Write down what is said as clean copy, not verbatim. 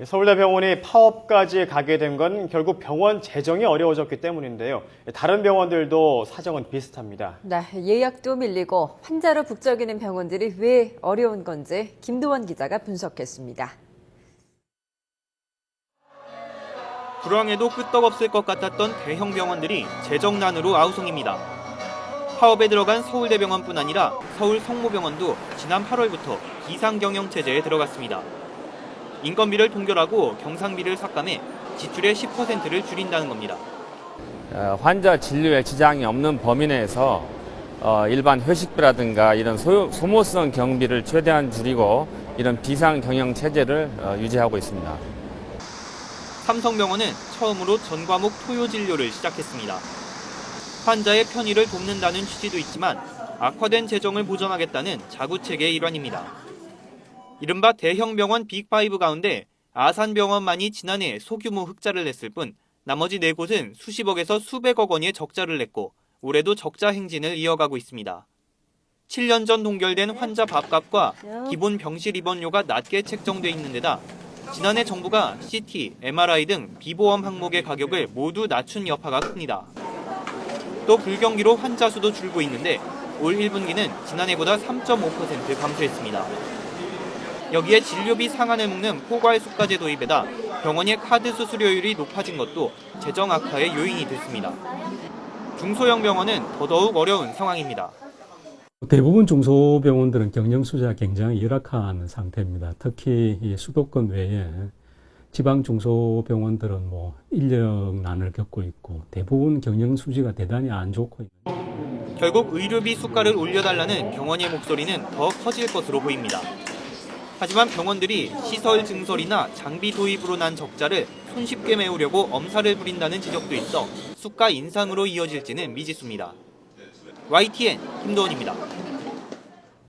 서울대병원이 파업까지 가게 된 건 결국 병원 재정이 어려워졌기 때문인데요. 다른 병원들도 사정은 비슷합니다. 네, 예약도 밀리고 환자로 북적이는 병원들이 왜 어려운 건지 김도원 기자가 분석했습니다. 불황에도 끄떡없을 것 같았던 대형 병원들이 재정난으로 아우성입니다. 파업에 들어간 서울대병원뿐 아니라 서울 성모병원도 지난 8월부터 비상경영체제에 들어갔습니다. 인건비를 동결하고 경상비를 삭감해 지출의 10%를 줄인다는 겁니다. 환자 진료에 지장이 없는 범위 내에서 일반 회식비라든가 이런 소모성 경비를 최대한 줄이고 이런 비상경영체제를 유지하고 있습니다. 삼성병원은 처음으로 전과목 토요 진료를 시작했습니다. 환자의 편의를 돕는다는 취지도 있지만 악화된 재정을 보전하겠다는 자구책의 일환입니다. 이른바 대형 병원 빅5 가운데 아산병원만이 지난해 소규모 흑자를 냈을 뿐 나머지 4곳은 수십억에서 수백억 원의 적자를 냈고 올해도 적자 행진을 이어가고 있습니다. 7년 전 동결된 환자 밥값과 기본 병실 입원료가 낮게 책정돼 있는 데다 지난해 정부가 CT, MRI 등 비보험 항목의 가격을 모두 낮춘 여파가 큽니다. 또 불경기로 환자 수도 줄고 있는데 올 1분기는 지난해보다 3.5% 감소했습니다. 여기에 진료비 상한을 묶는 포괄수가제 도입에다 병원의 카드 수수료율이 높아진 것도 재정 악화의 요인이 됐습니다. 중소형 병원은 더더욱 어려운 상황입니다. 대부분 중소병원들은 경영 수지가 굉장히 열악한 상태입니다. 특히 이 수도권 외에 지방 중소병원들은 인력난을 겪고 있고 대부분 경영 수지가 대단히 안 좋고. 결국 의료비 수가를 올려달라는 병원의 목소리는 더 커질 것으로 보입니다. 하지만 병원들이 시설 증설이나 장비 도입으로 난 적자를 손쉽게 메우려고 엄살을 부린다는 지적도 있어 수가 인상으로 이어질지는 미지수입니다. YTN 김도원입니다.